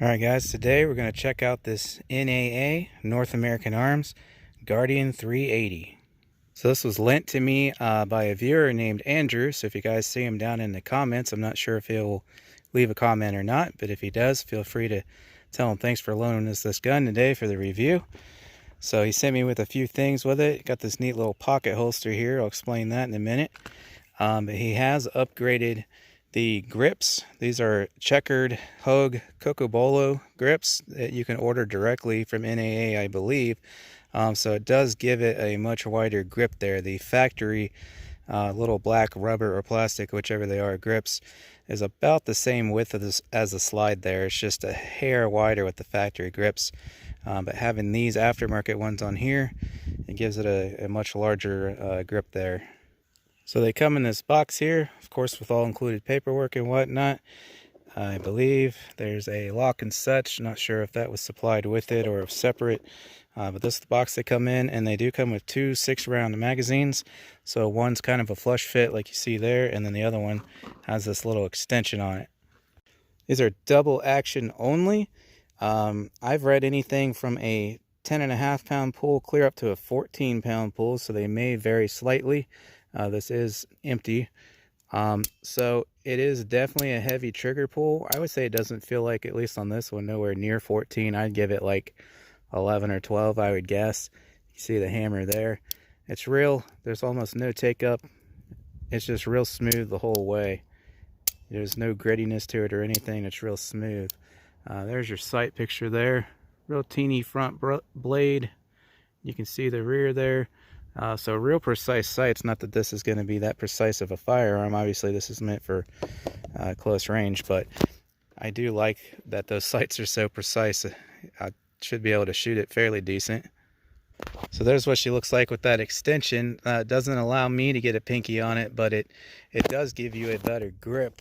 Alright guys, today we're going to check out this NAA, North American Arms, Guardian 380. So this was lent to me by a viewer named Andrew, so if you guys see him down in the comments, I'm not sure if he'll leave a comment or not, but if he does, feel free to tell him thanks for loaning us this gun today for the review. So he sent me with a few things with it. Got this neat little pocket holster here, I'll explain that in a minute. But he has upgraded the grips. These are checkered Hogue Cocobolo grips that you can order directly from NAA, I believe. So it does give it a much wider grip there. The factory little black rubber or plastic, whichever they are, grips is about the same width as the slide there. It's just a hair wider with the factory grips. But having these aftermarket ones on here, it gives it a much larger grip there. So they come in this box here, of course, with all included paperwork and whatnot. I believe there's a lock and such. Not sure if that was supplied with it or if separate. But this is the box they come in, and they do come with two 6-round magazines. So one's kind of a flush fit like you see there, and then the other one has this little extension on it. These are double action only. I've read anything from a 10.5 pound pull clear up to a 14 pound pull, so they may vary slightly. This is empty. So it is definitely a heavy trigger pull. I would say it doesn't feel like, at least on this one, nowhere near 14. I'd give it like 11 or 12, I would guess. You see the hammer there. It's real. There's almost no take up. It's just real smooth the whole way. There's no grittiness to it or anything. It's real smooth. There's your sight picture there. Real teeny front blade. You can see the rear there. So real precise sights. Not that this is going to be that precise of a firearm. Obviously this is meant for close range, but I do like that those sights are so precise. I should be able to shoot it fairly decent. So there's what she looks like with that extension. It doesn't allow me to get a pinky on it, but it does give you a better grip.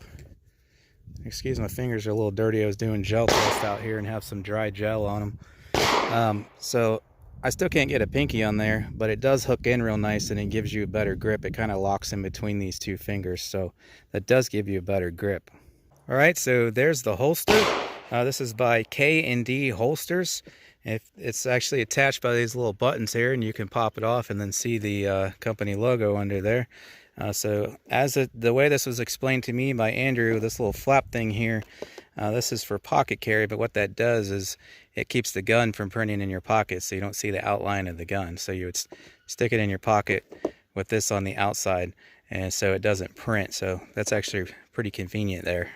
Excuse my fingers are a little dirty. I was doing gel test out here and have some dry gel on them. So I still can't get a pinky on there, but it does hook in real nice and it gives you a better grip. It kind of locks in between these two fingers, so that does give you a better grip. All right, so there's the holster. This is by K&D Holsters. It's actually attached by these little buttons here, and you can pop it off and then see the company logo under there. So as the way this was explained to me by Andrew, this little flap thing here, this is for pocket carry, but what that does is it keeps the gun from printing in your pocket, so you don't see the outline of the gun. So you would stick it in your pocket with this on the outside, and so it doesn't print. So that's actually pretty convenient there.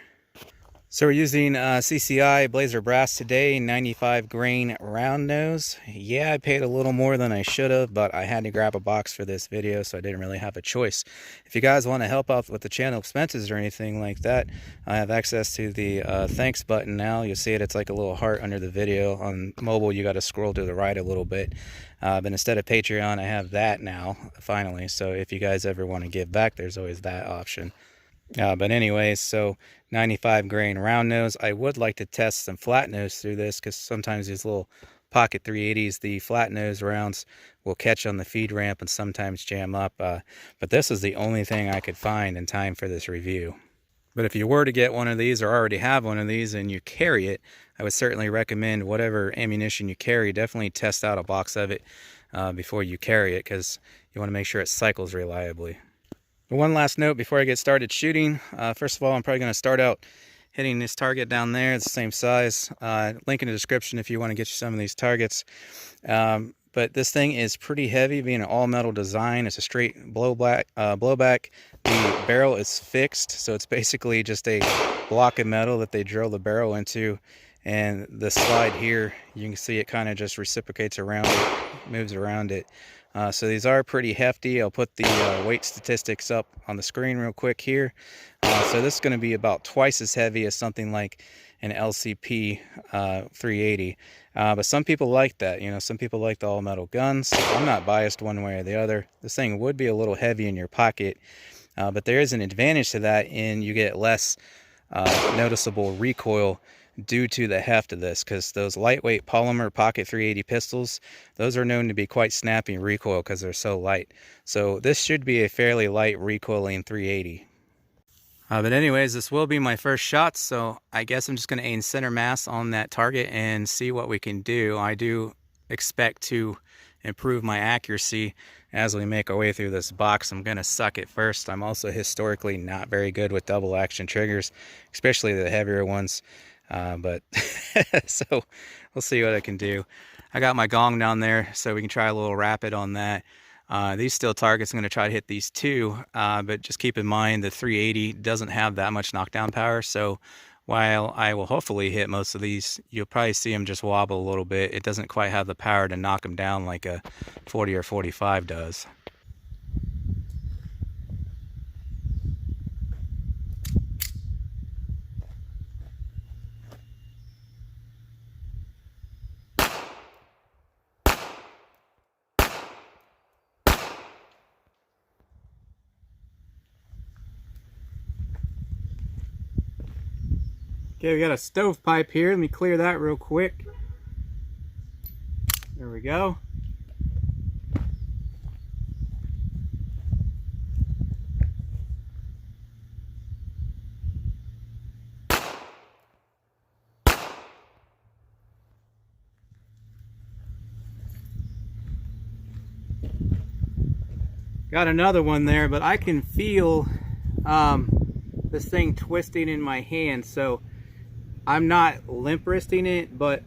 So we're using CCI Blazer Brass today, 95 grain round nose. Yeah, I paid a little more than I should have, but I had to grab a box for this video, so I didn't really have a choice. If you guys want to help out with the channel expenses or anything like that, I have access to the thanks button now. You'll see it, it's like a little heart under the video. On mobile, you got to scroll to the right a little bit. But instead of Patreon, I have that now, finally. So if you guys ever want to give back, there's always that option. But anyways, so 95 grain round nose. I would like to test some flat nose through this, because sometimes these little pocket 380s, the flat nose rounds will catch on the feed ramp and sometimes jam up. But this is the only thing I could find in time for this review. But if you were to get one of these or already have one of these and you carry it, I would certainly recommend whatever ammunition you carry, definitely test out a box of it before you carry it, because you want to make sure it cycles reliably. One last note before I get started shooting. First of all, I'm probably going to start out hitting this target down there. It's the same size. Link in the description if you want to get you some of these targets. But this thing is pretty heavy, being an all-metal design. It's a straight blowback. The barrel is fixed, so it's basically just a block of metal that they drill the barrel into. And the slide here, you can see it kind of just reciprocates around it, moves around it. So these are pretty hefty. I'll put the weight statistics up on the screen real quick here. So this is going to be about twice as heavy as something like an LCP 380. But some people like that. You know, some people like the all-metal guns. I'm not biased one way or the other. This thing would be a little heavy in your pocket, but there is an advantage to that, and you get less noticeable recoil due to the heft of this, because those lightweight polymer pocket 380 pistols, those are known to be quite snappy in recoil because they're so light. So this should be a fairly light recoiling 380. But anyways, this will be my first shot, so I guess I'm just going to aim center mass on that target and see what we can do. I do expect to improve my accuracy as we make our way through this box. I'm going to suck it first. I'm also historically not very good with double action triggers, especially the heavier ones. But so we'll see what I can do. I got my gong down there, so we can try a little rapid on that. These steel targets, I'm going to try to hit these two, but just keep in mind the 380 doesn't have that much knockdown power, so while I will hopefully hit most of these, you'll probably see them just wobble a little bit. It doesn't quite have the power to knock them down like a 40 or 45 does. Okay, we got a stovepipe here. Let me clear that real quick. There we go. Got another one there, but I can feel this thing twisting in my hand, so I'm not limp wristing it, but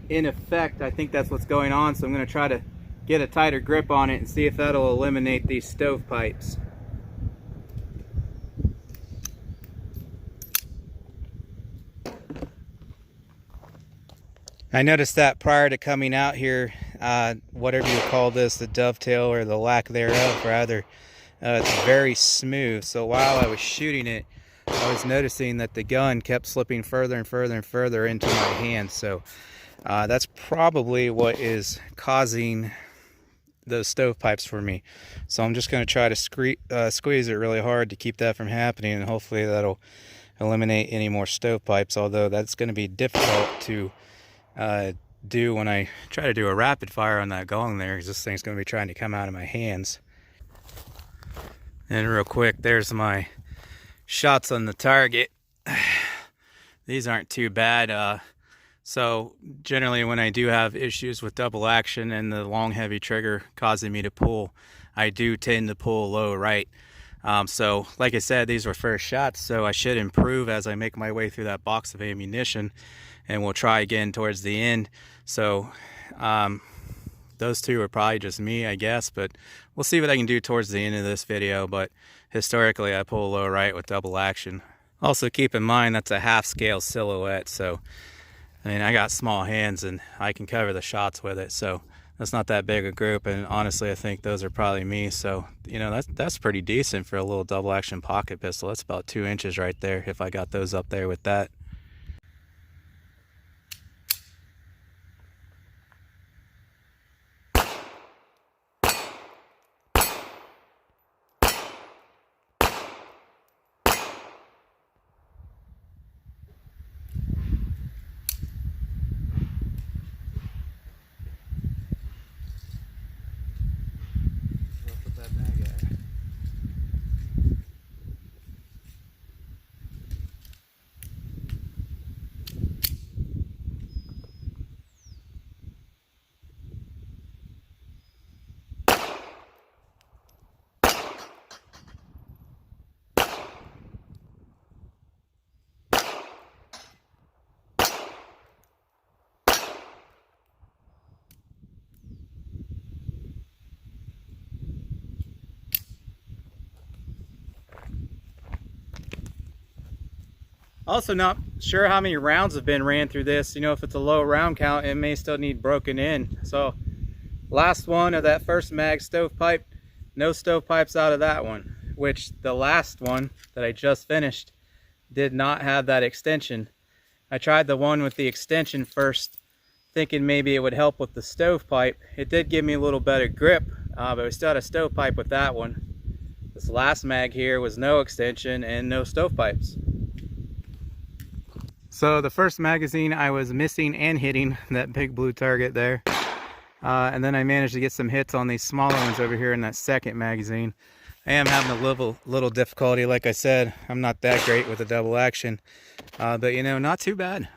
in effect I think that's what's going on, so I'm going to try to get a tighter grip on it and see if that'll eliminate these stovepipes. I noticed that prior to coming out here, whatever you call this, the dovetail or the lack thereof rather, it's very smooth. So while I was shooting it, I was noticing that the gun kept slipping further and further and further into my hand. So that's probably what is causing those stovepipes for me. So I'm just going to try to squeeze it really hard to keep that from happening, and hopefully that'll eliminate any more stovepipes, although that's going to be difficult to do when I try to do a rapid fire on that gong there, because this thing's going to be trying to come out of my hands. And real quick, there's my shots on the target. These aren't too bad. So generally when I do have issues with double action and the long heavy trigger causing me to pull, I do tend to pull low right. So like I said, these were first shots, so I should improve as I make my way through that box of ammunition, and we'll try again towards the end. So those two are probably just me, I guess, but we'll see what I can do towards the end of this video. But historically I pull low right with double action. Also keep in mind that's a half scale silhouette, so I mean I got small hands and I can cover the shots with it, so that's not that big a group, and honestly I think those are probably me. So you know, that's pretty decent for a little double action pocket pistol. That's about 2 inches right there if I got those up there with that. Also not sure how many rounds have been ran through this. You know, if it's a low round count, it may still need broken in. So last one of that first mag stovepipe, no stovepipes out of that one, which the last one that I just finished did not have that extension. I tried the one with the extension first, thinking maybe it would help with the stovepipe. It did give me a little better grip, but we still had a stovepipe with that one. This last mag here was no extension and no stovepipes. So the first magazine I was missing and hitting that big blue target there. And then I managed to get some hits on these smaller ones over here in that second magazine. I am having a little difficulty. Like I said, I'm not that great with the double action, but you know, not too bad.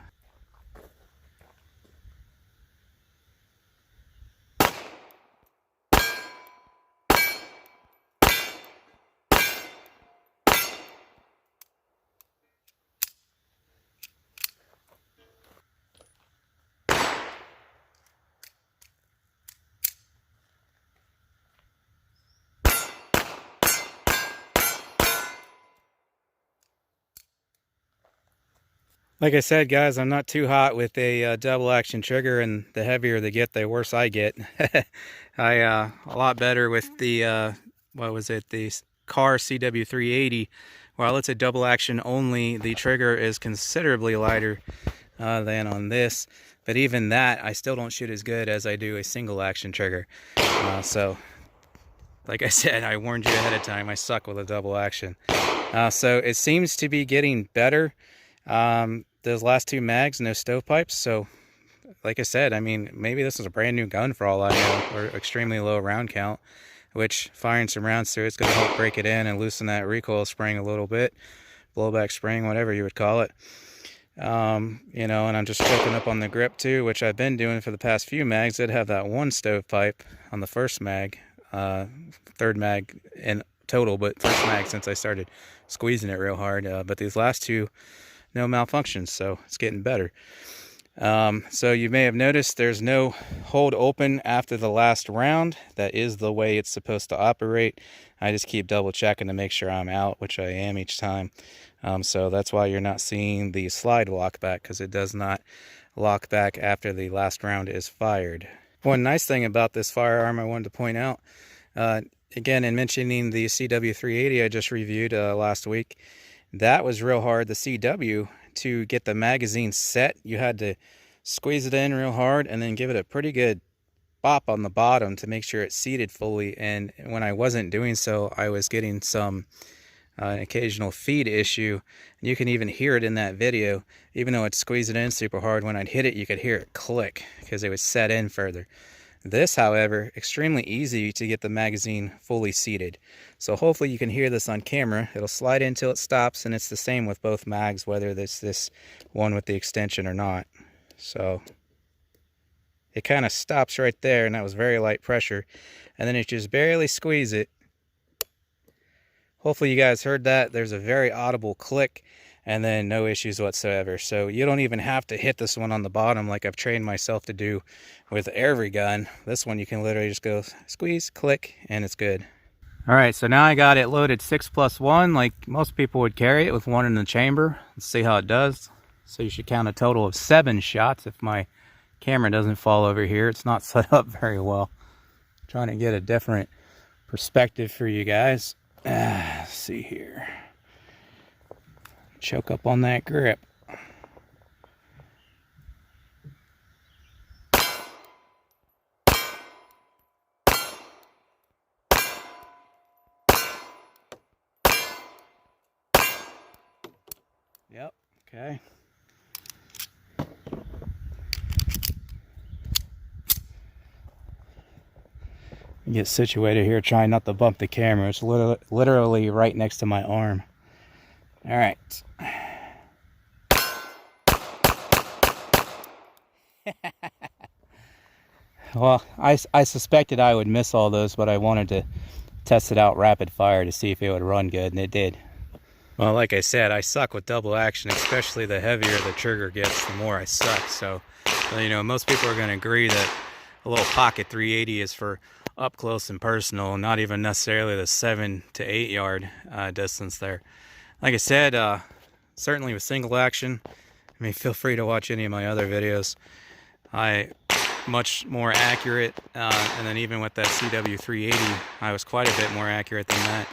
Like I said, guys, I'm not too hot with a double action trigger, and the heavier they get, the worse I get. A lot better with the, what was it, the Car CW380. While it's a double action only, the trigger is considerably lighter than on this. But even that, I still don't shoot as good as I do a single action trigger. So, like I said, I warned you ahead of time, I suck with a double action. So it seems to be getting better. Those last two mags, no stovepipes, so like I said, I mean, maybe this is a brand new gun for all I know, or extremely low round count, which firing some rounds through it's going to help break it in and loosen that recoil spring a little bit, blowback spring, whatever you would call it. You know, and I'm just choking up on the grip too, which I've been doing for the past few mags. I'd have that one stovepipe on the first mag, third mag in total, but first mag since I started squeezing it real hard. But these last two, no malfunctions, so it's getting better. So you may have noticed there's no hold open after the last round. That is the way it's supposed to operate. I just keep double checking to make sure I'm out, which I am each time. So that's why you're not seeing the slide lock back, because it does not lock back after the last round is fired. One nice thing about this firearm I wanted to point out, again, in mentioning the CW380 I just reviewed last week, that was real hard. The CW, to get the magazine set, you had to squeeze it in real hard and then give it a pretty good bop on the bottom to make sure it seated fully. And when I wasn't doing so, I was getting some an occasional feed issue. And you can even hear it in that video. Even though I'd squeeze it in super hard, when I'd hit it, you could hear it click because it was set in further. This, however, extremely easy to get the magazine fully seated. So hopefully you can hear this on camera. It'll slide in until it stops, and it's the same with both mags, whether it's this one with the extension or not. So it kind of stops right there, and that was very light pressure. And then you just barely squeeze it. Hopefully you guys heard that. There's a very audible click, and then no issues whatsoever. So you don't even have to hit this one on the bottom like I've trained myself to do with every gun. This one you can literally just go squeeze, click, and it's good. All right, so now I got it loaded 6+1 like most people would carry it with one in the chamber. Let's see how it does. So you should count a total of 7 shots if my camera doesn't fall over here. It's not set up very well. I'm trying to get a different perspective for you guys. Let's see here. Choke up on that grip. Yep, okay. Get situated here, trying not to bump the camera. It's literally right next to my arm. All right. Well, I suspected I would miss all those, but I wanted to test it out rapid fire to see if it would run good, and it did. Well, like I said, I suck with double action, especially the heavier the trigger gets, the more I suck. So, you know, most people are going to agree that a little pocket 380 is for up close and personal, not even necessarily the 7 to 8 yard distance there. Like I said, certainly with single action, I mean, feel free to watch any of my other videos. Much more accurate, and then even with that CW380, I was quite a bit more accurate than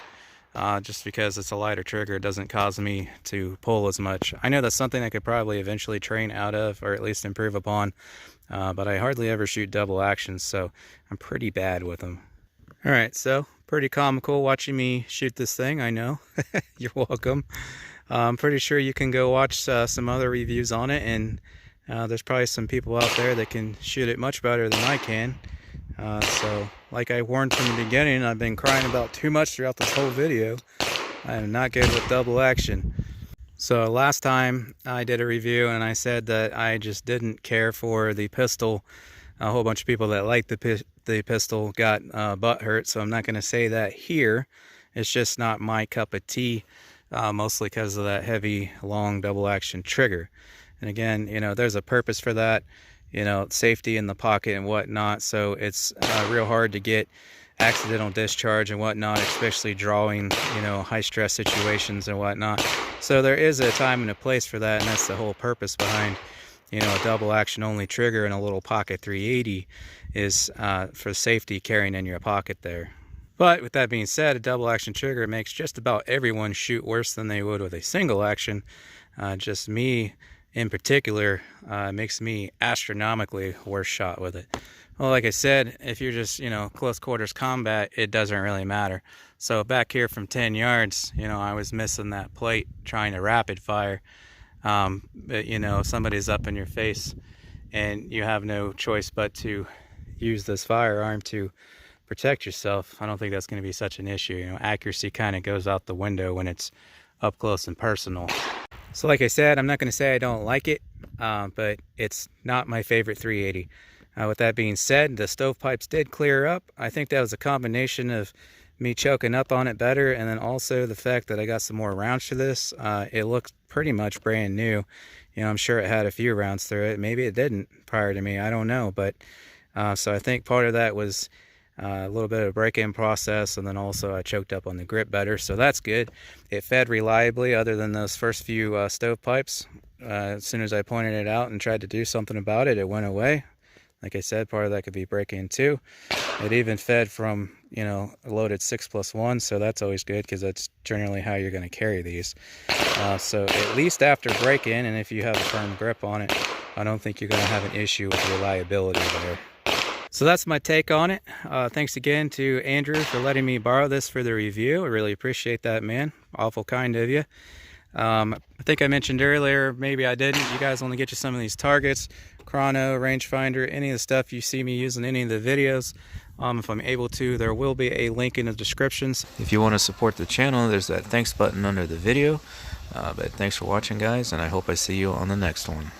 that. Just because it's a lighter trigger, it doesn't cause me to pull as much. I know that's something I could probably eventually train out of, or at least improve upon, but I hardly ever shoot double actions, so I'm pretty bad with them. Alright, so pretty comical watching me shoot this thing, I know. You're welcome. I'm pretty sure you can go watch some other reviews on it, and there's probably some people out there that can shoot it much better than I can. So like I warned from the beginning, I've been crying about too much throughout this whole video. I am not good with double action. So last time I did a review and I said that I just didn't care for the pistol. A whole bunch of people that liked the pistol got butt hurt, so I'm not going to say that here. It's just not my cup of tea, mostly because of that heavy, long double action trigger. And again, you know, there's a purpose for that, you know, safety in the pocket and whatnot. So it's real hard to get accidental discharge and whatnot, especially drawing, you know, high stress situations and whatnot. So there is a time and a place for that, and that's the whole purpose behind, you know, a double action only trigger and a little pocket 380 is for safety, carrying in your pocket there. But with that being said, a double action trigger makes just about everyone shoot worse than they would with a single action. Just me in particular makes me astronomically worse shot with it. Well, like I said, if you're just, you know, close quarters combat, it doesn't really matter. So back here from 10 yards, you know, I was missing that plate trying to rapid fire. But, you know, if somebody's up in your face and you have no choice but to use this firearm to protect yourself, I don't think that's going to be such an issue. You know, accuracy kind of goes out the window when it's up close and personal. So like I said, I'm not going to say I don't like it, but it's not my favorite 380. With that being said, the stovepipes did clear up. I think that was a combination of me choking up on it better, and then also the fact that I got some more rounds to this. It looks pretty much brand new. You know, I'm sure it had a few rounds through it. Maybe it didn't prior to me, I don't know. But so I think part of that was a little bit of a break-in process, and then also I choked up on the grip better, so that's good. It fed reliably other than those first few stovepipes. As soon as I pointed it out and tried to do something about it, it went away. Like I said, part of that could be break-in too. It even fed from, you know, a loaded 6+1, so that's always good because that's generally how you're going to carry these. So at least after break-in, and if you have a firm grip on it, I don't think you're going to have an issue with reliability there. So that's my take on it. Thanks again to Andrew for letting me borrow this for the review. I really appreciate that, man. Awful kind of you. I think I mentioned earlier, maybe I didn't, you guys want to get you some of these targets, chrono, rangefinder, any of the stuff you see me using in any of the videos. If I'm able to, there will be a link in the descriptions. If you want to support the channel, there's that thanks button under the video. But thanks for watching, guys, and I hope I see you on the next one.